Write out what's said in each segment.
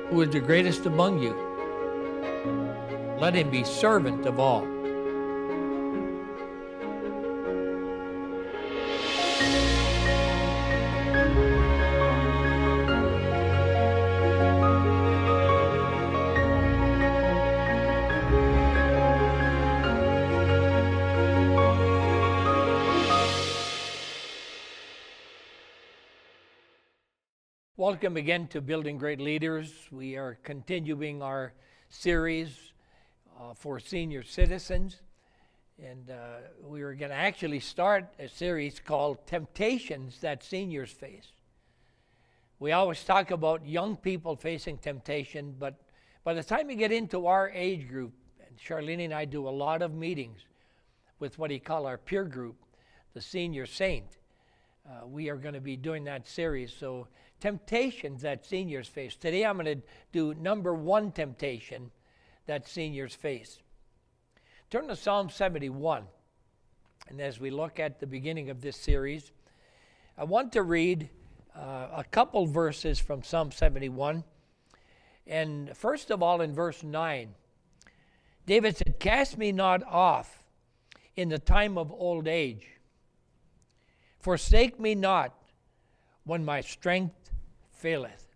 who is the greatest among you. Let him be servant of all. Welcome again to Building Great Leaders. We are continuing our series for senior citizens. And we are going to actually start a series called Temptations That Seniors Face. We always talk about young people facing temptation, but by the time you get into our age group, and Charlene and I do a lot of meetings with what we call our peer group, the Senior Saint. We are going to be doing that series. So temptations that seniors face. Today I'm going to do number one temptation that seniors face. Turn to Psalm 71. And as we look at the beginning of this series, I want to read a couple verses from Psalm 71. And first of all, in verse 9, David said, "Cast me not off in the time of old age. Forsake me not when my strength faileth."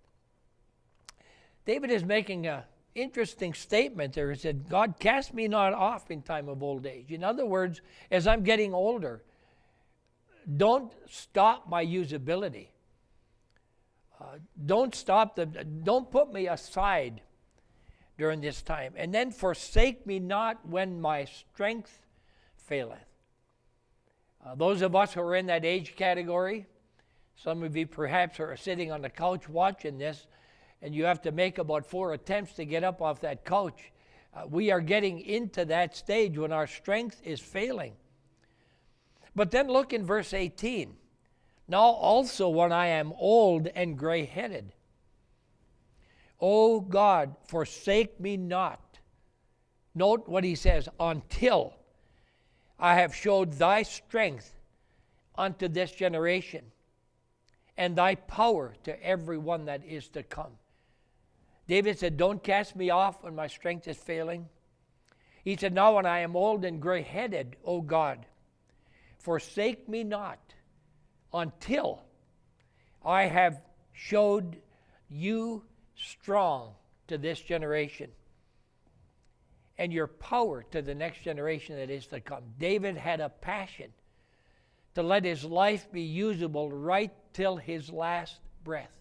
David is making an interesting statement there. He said, God, cast me not off in time of old age. In other words, as I'm getting older, don't stop my usability. Don't put me aside during this time. And then forsake me not when my strength faileth. Those of us who are in that age category, some of you perhaps are sitting on the couch watching this, and you have to make about 4 attempts to get up off that couch. We are getting into that stage when our strength is failing. But then look in verse 18. Now also when I am old and gray-headed, O God, forsake me not. Note what he says, until I have showed thy strength unto this generation, and thy power to every one that is to come. David said, don't cast me off when my strength is failing. He said, now when I am old and gray-headed, O God, forsake me not until I have showed you strong to this generation, and your power to the next generation that is to come. David had a passion to let his life be usable right till his last breath.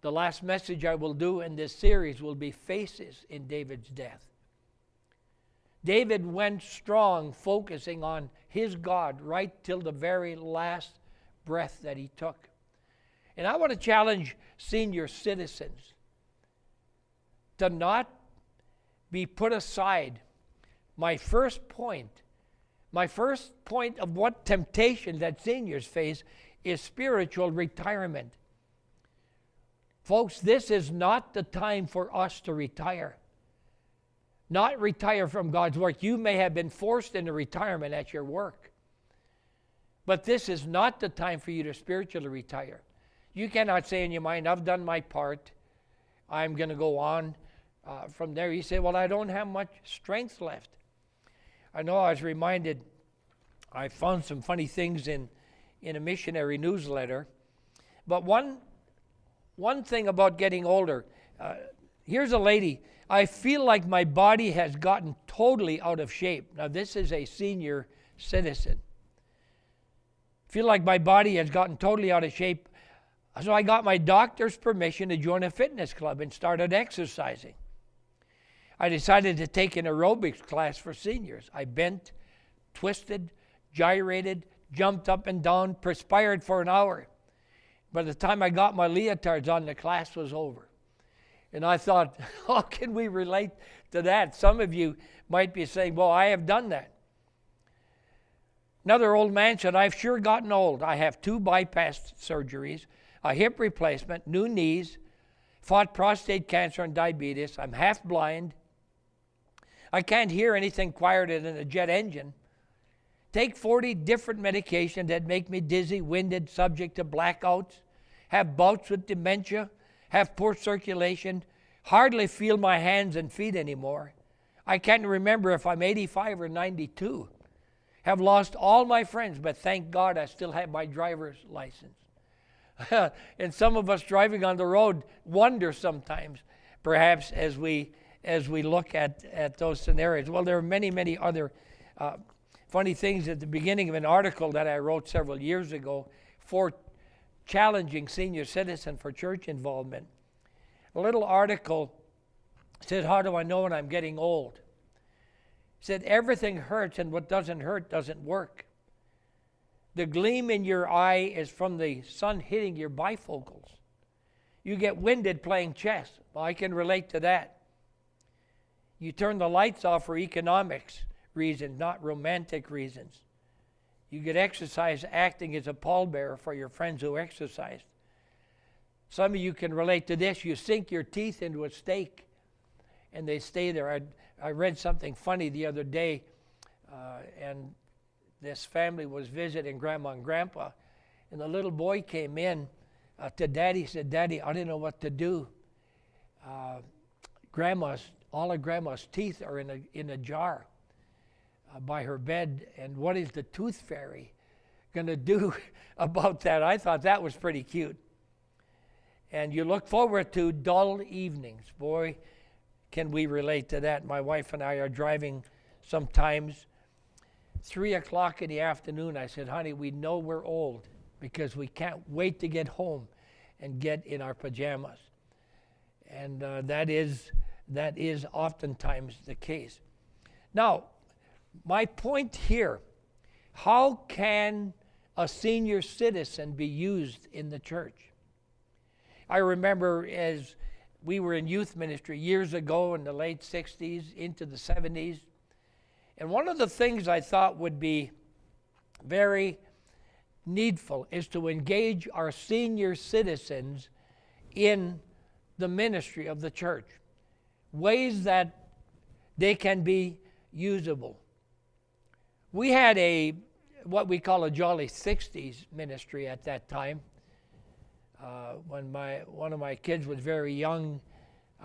The last message I will do in this series will be Faces in David's Death. David went strong, focusing on his God right till the very last breath that he took. And I want to challenge senior citizens to not be put aside. My first point of what temptation that seniors face is spiritual retirement. Folks, this is not the time for us to retire. Not retire from God's work. You may have been forced into retirement at your work, but this is not the time for you to spiritually retire. You cannot say in your mind, I've done my part, I'm going to go on. From there, you say, well, I don't have much strength left. I know I was reminded, I found some funny things in a missionary newsletter. But one thing about getting older, here's a lady, I feel like my body has gotten totally out of shape. Now, this is a senior citizen. Feel like my body has gotten totally out of shape. So I got my doctor's permission to join a fitness club and started exercising. I decided to take an aerobics class for seniors. I bent, twisted, gyrated, jumped up and down, perspired for an hour. By the time I got my leotards on, the class was over. And I thought, how can we relate to that? Some of you might be saying, well, I have done that. Another old man said, I've sure gotten old. I have 2 bypass surgeries, a hip replacement, new knees, fought prostate cancer and diabetes. I'm half blind. I can't hear anything quieter than a jet engine. Take 40 different medications that make me dizzy, winded, subject to blackouts, have bouts with dementia, have poor circulation, hardly feel my hands and feet anymore. I can't remember if I'm 85 or 92. Have lost all my friends, but thank God I still have my driver's license. And some of us driving on the road wonder sometimes, perhaps as we look at those scenarios. Well, there are many, many other funny things at the beginning of an article that I wrote several years ago for challenging senior citizen for church involvement. A little article said, how do I know when I'm getting old? It said, everything hurts, and what doesn't hurt doesn't work. The gleam in your eye is from the sun hitting your bifocals. You get winded playing chess. Well, I can relate to that. You turn the lights off for economics reasons, not romantic reasons. You get exercise acting as a pallbearer for your friends who exercise. Some of you can relate to this. You sink your teeth into a steak, and they stay there. I read something funny the other day, and this family was visiting Grandma and Grandpa, and the little boy came in to Daddy. He said, Daddy, I didn't know what to do. All of Grandma's teeth are in a jar by her bed, and what is the tooth fairy going to do about that? I thought that was pretty cute. And you look forward to dull evenings. Boy, can we relate to that. My wife and I are driving sometimes. 3 o'clock in the afternoon, I said, honey, we know we're old because we can't wait to get home and get in our pajamas. And that is oftentimes the case. Now, my point here, how can a senior citizen be used in the church? I remember as we were in youth ministry years ago in the late 60s into the 70s, and one of the things I thought would be very needful is to engage our senior citizens in the ministry of the church, ways that they can be usable. We had what we call a Jolly 60s ministry at that time. When one of my kids was very young,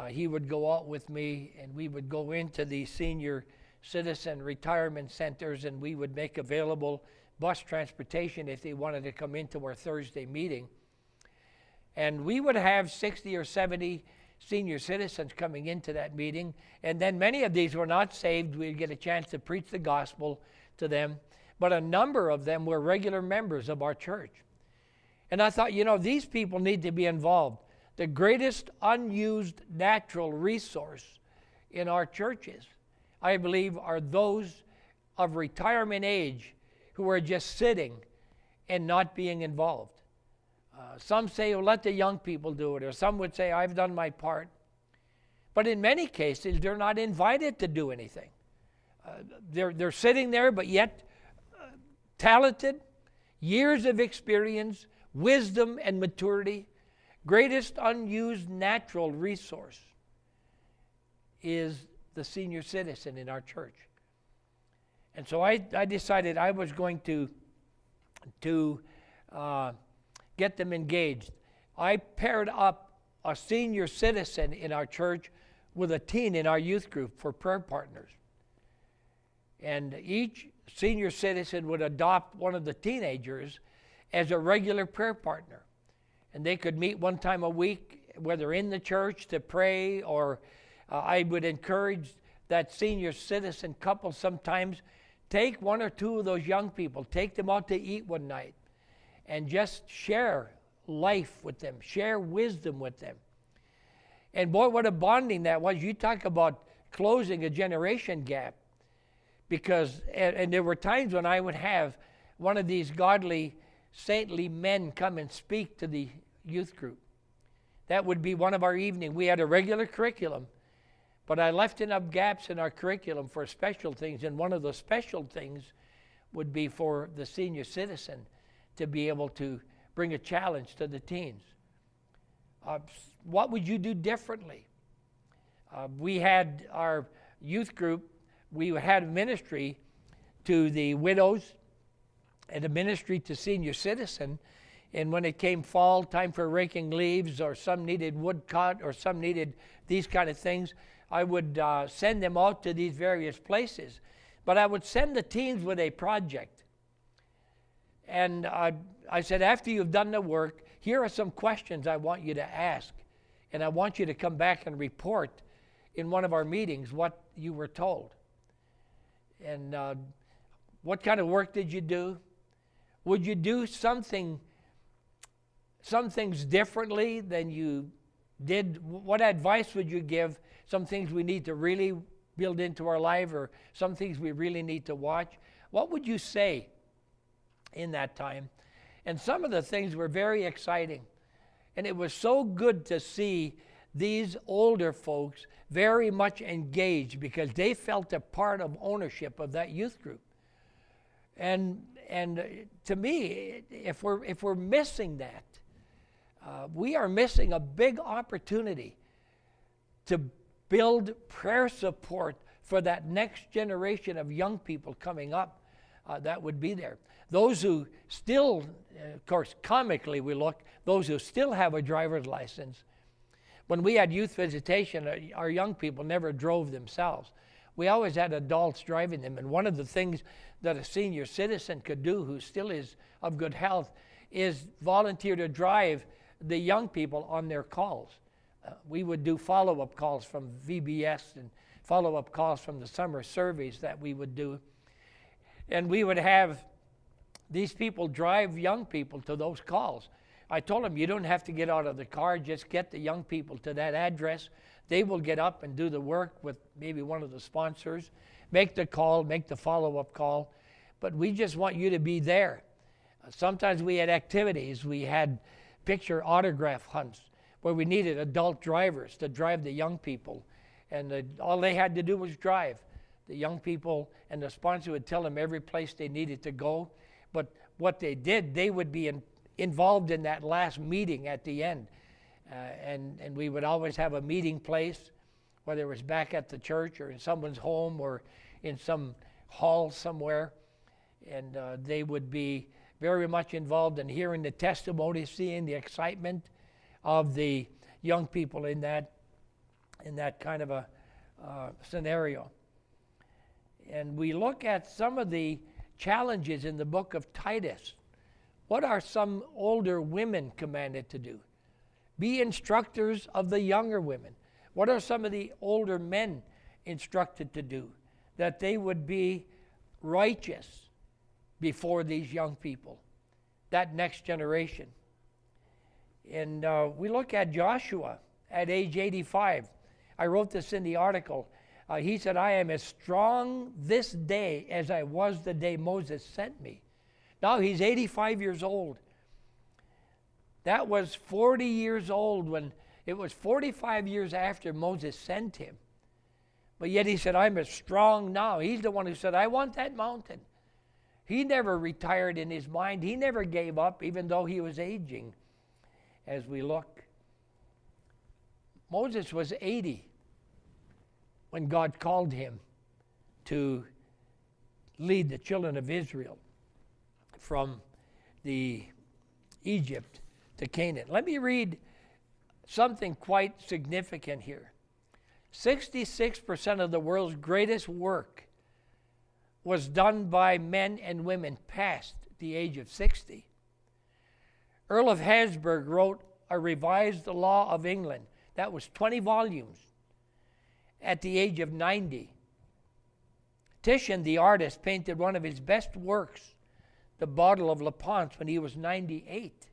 he would go out with me, and we would go into the senior citizen retirement centers, and we would make available bus transportation if they wanted to come into our Thursday meeting. And we would have 60 or 70 senior citizens coming into that meeting, and then many of these were not saved. We'd get a chance to preach the gospel to them, but a number of them were regular members of our church. And I thought, these people need to be involved. The greatest unused natural resource in our churches, I believe, are those of retirement age who are just sitting and not being involved. Some say, well, let the young people do it, or some would say, I've done my part. But in many cases, they're not invited to do anything. They're sitting there, but yet talented, years of experience, wisdom and maturity. Greatest unused natural resource is the senior citizen in our church. And so I decided I was going to get them engaged. I paired up a senior citizen in our church with a teen in our youth group for prayer partners. And each senior citizen would adopt one of the teenagers as a regular prayer partner. And they could meet one time a week, whether in the church to pray, or I would encourage that senior citizen couple sometimes take one or two of those young people, take them out to eat one night, and just share life with them, share wisdom with them. And boy, what a bonding that was. You talk about closing a generation gap. Because, and there were times when I would have one of these godly, saintly men come and speak to the youth group. That would be one of our evening. We had a regular curriculum, but I left enough gaps in our curriculum for special things, and one of the special things would be for the senior citizen to be able to bring a challenge to the teens. What would you do differently? We had our youth group. We had a ministry to the widows and a ministry to senior citizen, And when it came fall, time for raking leaves, or some needed wood cut, or some needed these kind of things, I would send them out to these various places. But I would send the teams with a project. And I said, after you've done the work, here are some questions I want you to ask. And I want you to come back and report in one of our meetings what you were told. And what kind of work did you do? Would you do some things differently than you did? What advice would you give? Some things we need to really build into our life, or some things we really need to watch. What would you say in that time? And some of the things were very exciting. And it was so good to see these older folks very much engaged, because they felt a part of ownership of that youth group. And to me, if we're missing that, we are missing a big opportunity to build prayer support for that next generation of young people coming up that would be there. Those who still, of course, comically we look, those who still have a driver's license. When we had youth visitation, our young people never drove themselves. We always had adults driving them. And one of the things that a senior citizen could do, who still is of good health, is volunteer to drive the young people on their calls. We would do follow-up calls from VBS and follow-up calls from the summer surveys that we would do. And we would have these people drive young people to those calls. I told them, you don't have to get out of the car, just get the young people to that address. They will get up and do the work with maybe one of the sponsors, make the call, make the follow-up call. But we just want you to be there. Sometimes we had activities. We had picture autograph hunts where we needed adult drivers to drive the young people. And all they had to do was drive. The young people and the sponsor would tell them every place they needed to go. But what they did, they would be involved in that last meeting at the end. And we would always have a meeting place, whether it was back at the church or in someone's home or in some hall somewhere. And they would be very much involved in hearing the testimony, seeing the excitement of the young people in that kind of a scenario. And we look at some of the challenges in the book of Titus. What are some older women commanded to do? Be instructors of the younger women. What are some of the older men instructed to do? That they would be righteous before these young people, that next generation. And we look at Joshua at age 85. I wrote this in the article. He said, I am as strong this day as I was the day Moses sent me. Now he's 85 years old. That was 40 years old when it was 45 years after Moses sent him. But yet he said, I'm as strong now. He's the one who said, I want that mountain. He never retired in his mind. He never gave up, even though he was aging. As we look, Moses was 80 when God called him to lead the children of Israel from the Egypt to Canaan. Let me read something quite significant here. 66% of the world's greatest work was done by men and women past the age of 60. Earl of Habsburg wrote a revised law of England. That was 20 volumes at the age of 90. Titian, the artist, painted one of his best works, the Bottle of La Ponce, when he was 98.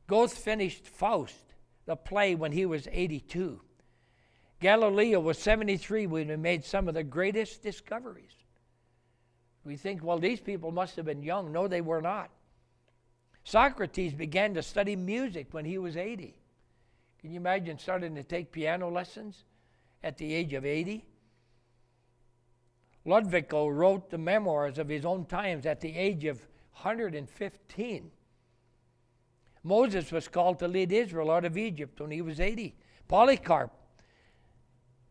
Goethe finished Faust, the play, when he was 82. Galileo was 73 when he made some of the greatest discoveries. We think, well, these people must have been young. No, they were not. Socrates began to study music when he was 80. Can you imagine starting to take piano lessons at the age of 80? Ludwig wrote the memoirs of his own times at the age of 115. Moses was called to lead Israel out of Egypt when he was 80. Polycarp,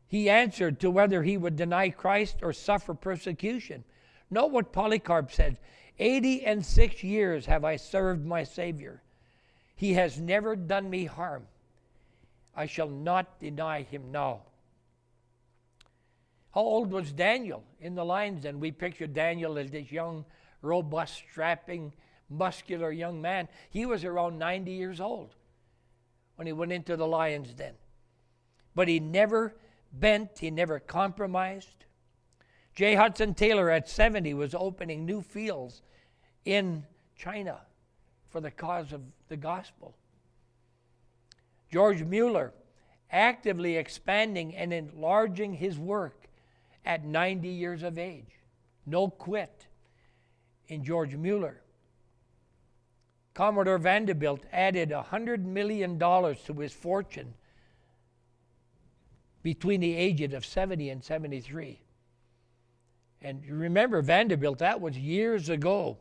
he answered to whether he would deny Christ or suffer persecution. Note what Polycarp said. 86 years have I served my Savior. He has never done me harm. I shall not deny him now. How old was Daniel in the lion's den? We picture Daniel as this young, robust, strapping, muscular young man. He was around 90 years old when he went into the lion's den. But he never bent, he never compromised. J. Hudson Taylor at 70 was opening new fields in China for the cause of the gospel. George Mueller actively expanding and enlarging his work at 90 years of age. No quit in George Mueller. Commodore Vanderbilt added $100 million to his fortune between the ages of 70 and 73. And you remember Vanderbilt, that was years ago.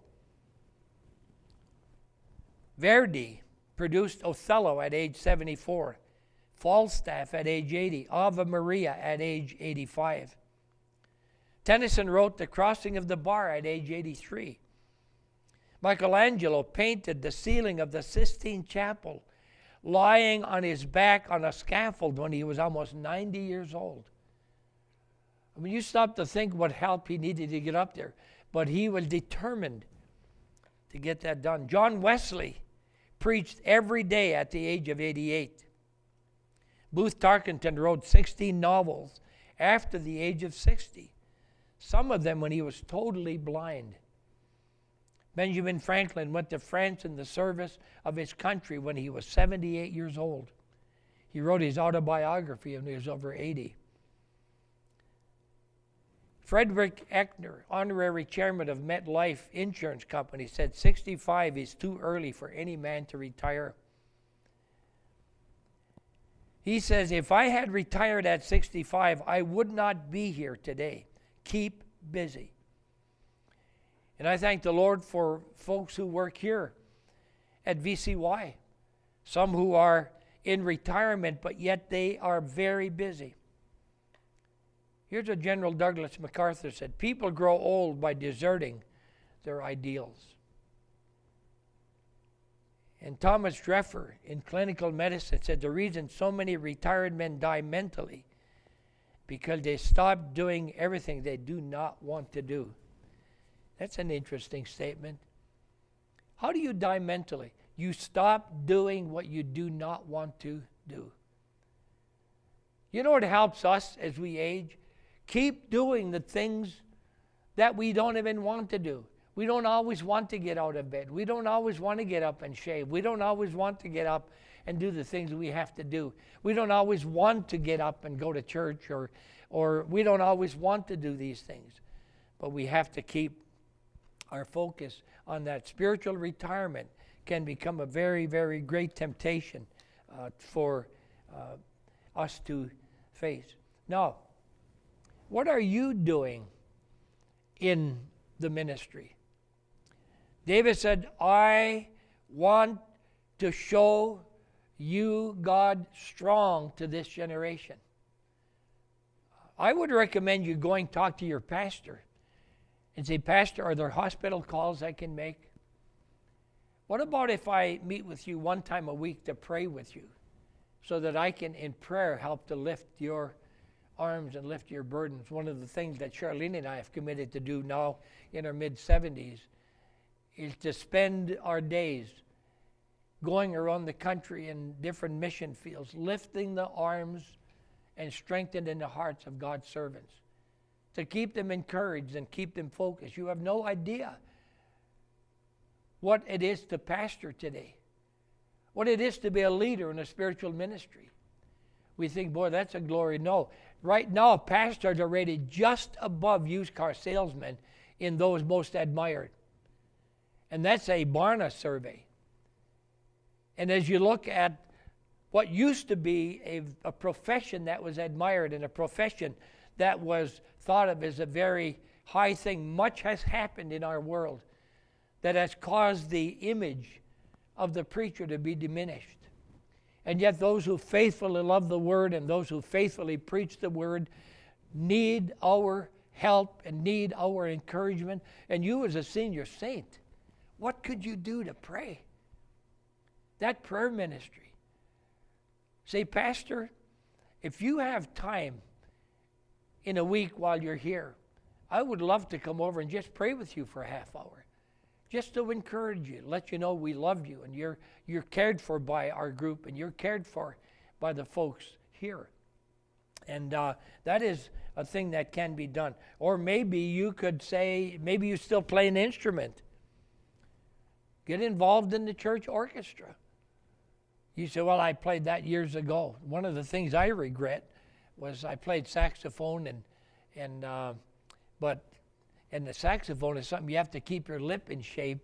Verdi produced Othello at age 74. Falstaff at age 80. Ave Maria at age 85. Tennyson wrote The Crossing of the Bar at age 83. Michelangelo painted the ceiling of the Sistine Chapel lying on his back on a scaffold when he was almost 90 years old. I mean, you stop to think what help he needed to get up there, but he was determined to get that done. John Wesley preached every day at the age of 88. Booth Tarkington wrote 16 novels after the age of 60, some of them when he was totally blind. Benjamin Franklin went to France in the service of his country when he was 78 years old. He wrote his autobiography when he was over 80. Frederick Eckner, honorary chairman of MetLife Insurance Company, said 65 is too early for any man to retire. He says, if I had retired at 65, I would not be here today. Keep busy. And I thank the Lord for folks who work here at VCY. Some who are in retirement, but yet they are very busy. Here's what General Douglas MacArthur said: people grow old by deserting their ideals. And Thomas Dreffer in clinical medicine said the reason so many retired men die mentally because they stop doing everything they do not want to do. That's an interesting statement. How do you die mentally? You stop doing what you do not want to do. You know what helps us as we age? Keep doing the things that we don't even want to do. We don't always want to get out of bed. We don't always want to get up and shave. We don't always want to get up and do the things we have to do. We don't always want to get up and go to church, or we don't always want to do these things. But we have to keep our focus on that. Spiritual retirement can become a very, very great temptation for us to face. Now, what are you doing in the ministry? David said, I want to show you God strong to this generation. I would recommend you going talk to your pastor and say, Pastor, are there hospital calls I can make? What about if I meet with you one time a week to pray with you so that I can, in prayer, help to lift your arms and lift your burdens? One of the things that Charlene and I have committed to do now in our mid-70s is to spend our days going around the country in different mission fields, lifting the arms and strengthening the hearts of God's servants, to keep them encouraged and keep them focused. You have no idea what it is to pastor today, what it is to be a leader in a spiritual ministry. We think, boy, that's a glory. No. Right now, pastors are rated just above used car salesmen in those most admired. And that's a Barna survey. And as you look at what used to be a profession that was admired and a profession that was thought of as a very high thing, much has happened in our world that has caused the image of the preacher to be diminished. And yet those who faithfully love the Word and those who faithfully preach the Word need our help and need our encouragement, and you as a senior saint, what could you do to pray? That prayer ministry. Say, Pastor, if you have time in a week while you're here, I would love to come over and just pray with you for a half hour, just to encourage you, let you know we love you, and you're cared for by our group, and you're cared for by the folks here. And that is a thing that can be done. Or maybe you could say, maybe you still play an instrument. Get involved in the church orchestra. You say, well, I played that years ago. One of the things I regret was I played saxophone, and the saxophone is something you have to keep your lip in shape.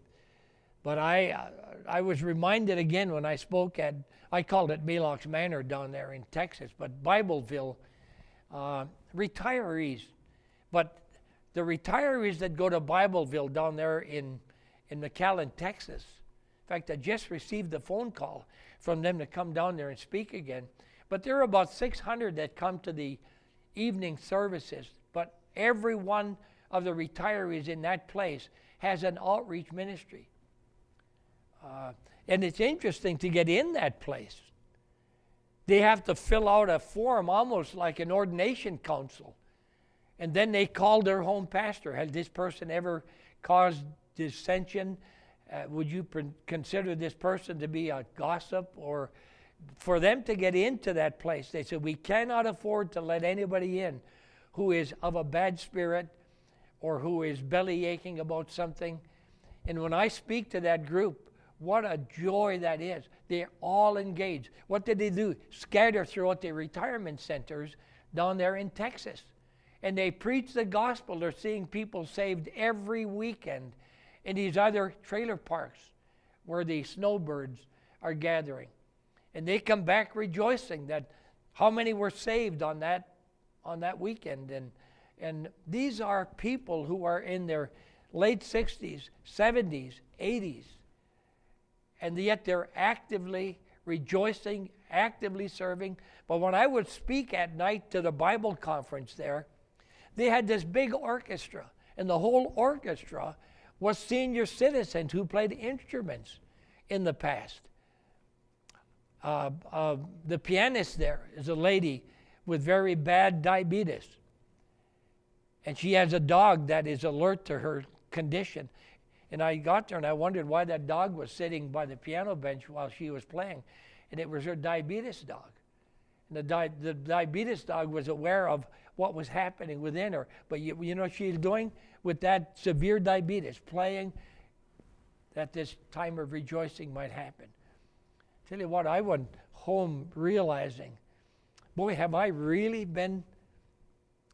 But I was reminded again when I spoke at, I called it Malox Manor down there in Texas, but Bibleville, retirees. But the retirees that go to Bibleville down there in McAllen, Texas, in fact, I just received a phone call from them to come down there and speak again. But there are about 600 that come to the evening services. But every one of the retirees in that place has an outreach ministry. And it's interesting to get in that place. They have to fill out a form almost like an ordination council. And then they call their home pastor. Has this person ever caused dissension? Would you consider this person to be a gossip? Or for them to get into that place, they said, we cannot afford to let anybody in who is of a bad spirit or who is belly aching about something. And when I speak to that group, what a joy that is. They're all engaged. What did they do? Scatter throughout the retirement centers down there in Texas. And they preach the gospel. They're seeing people saved every weekend in these other trailer parks where the snowbirds are gathering. And they come back rejoicing that how many were saved on that weekend. And these are people who are in their late 60s, 70s, 80s. And yet they're actively rejoicing, actively serving. But when I would speak at night to the Bible conference there, they had this big orchestra. And the whole orchestra was senior citizens who played instruments in the past. The pianist there is a lady with very bad diabetes. And she has a dog that is alert to her condition. And I got there and I wondered why that dog was sitting by the piano bench while she was playing. And it was her diabetes dog. And the diabetes dog was aware of what was happening within her. But you know what she's doing with that severe diabetes, playing that this time of rejoicing might happen. Tell you what, I went home realizing, boy, have I really been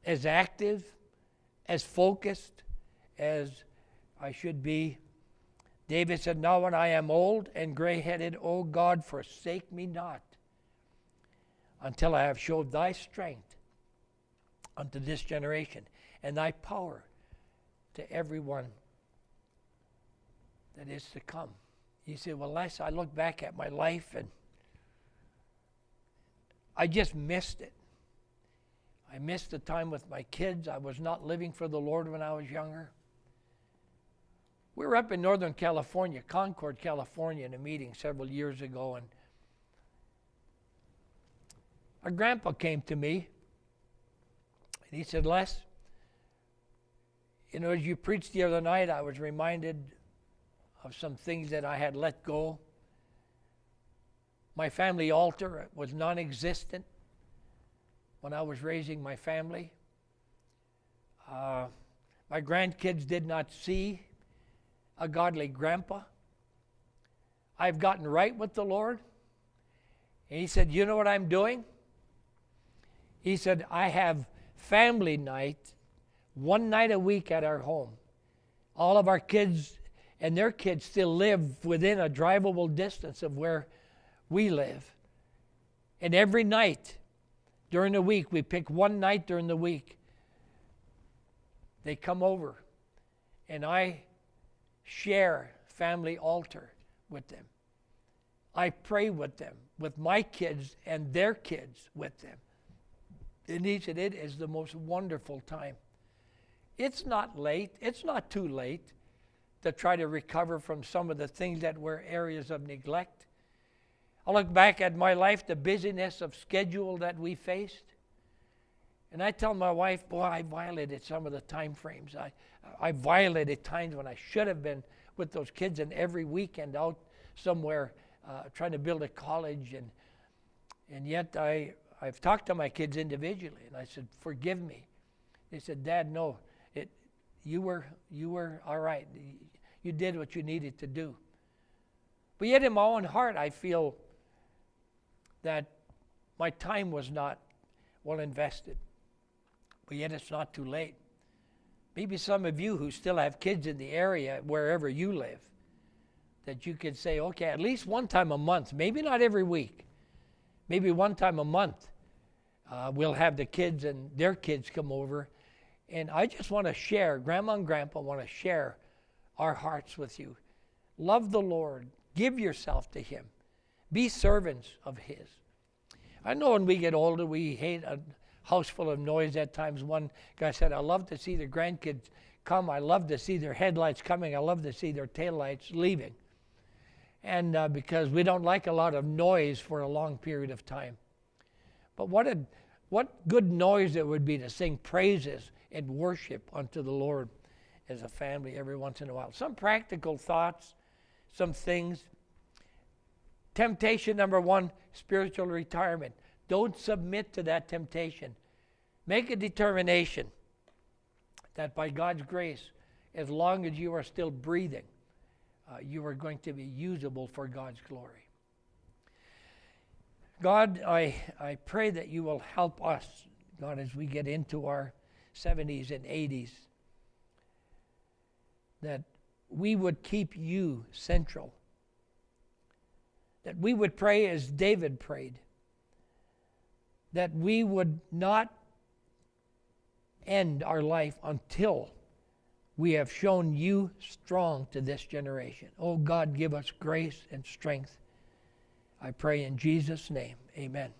as active, as focused as I should be. David said, now when I am old and gray-headed, O God, forsake me not, until I have showed thy strength unto this generation, and thy power to everyone that is to come. You say, well, Les, I look back at my life and I just missed it. I missed the time with my kids. I was not living for the Lord when I was younger. We were up in Northern California, Concord, California, in a meeting several years ago, and our grandpa came to me, and he said, Les, you know, as you preached the other night, I was reminded of some things that I had let go. My family altar was non-existent when I was raising my family. My grandkids did not see a godly grandpa. I've gotten right with the Lord. And he said, you know what I'm doing? He said, I have family night, one night a week at our home. All of our kids and their kids still live within a drivable distance of where we live. And every night during the week, we pick one night during the week, they come over and I share family altar with them. I pray with them, with my kids and their kids with them. And he said, it is the most wonderful time. It's not late. It's not too late to try to recover from some of the things that were areas of neglect. I look back at my life, the busyness of schedule that we faced. And I tell my wife, boy, I violated some of the time frames. I violated times when I should have been with those kids, and every weekend out somewhere trying to build a college. And yet I've talked to my kids individually, and I said, forgive me. They said, Dad, no, you were all right. You did what you needed to do. But yet in my own heart, I feel that my time was not well invested. But yet it's not too late. Maybe some of you who still have kids in the area, wherever you live, that you could say, okay, at least one time a month, maybe not every week, maybe one time a month, we'll have the kids and their kids come over. And I just want to share, Grandma and Grandpa want to share our hearts with you. Love the Lord. Give yourself to Him. Be servants of His. I know when we get older, we hate a house full of noise at times. One guy said, I love to see the grandkids come. I love to see their headlights coming. I love to see their taillights leaving. And because we don't like a lot of noise for a long period of time. But what good noise it would be to sing praises and worship unto the Lord as a family every once in a while. Some practical thoughts, some things. Temptation number one, spiritual retirement. Don't submit to that temptation. Make a determination that by God's grace, as long as you are still breathing, you are going to be usable for God's glory. God, I pray that you will help us, God, as we get into our 70s and 80s, that we would keep you central. That we would pray as David prayed. That we would not end our life until we have shown you strong to this generation. Oh God, give us grace and strength. I pray in Jesus' name, amen.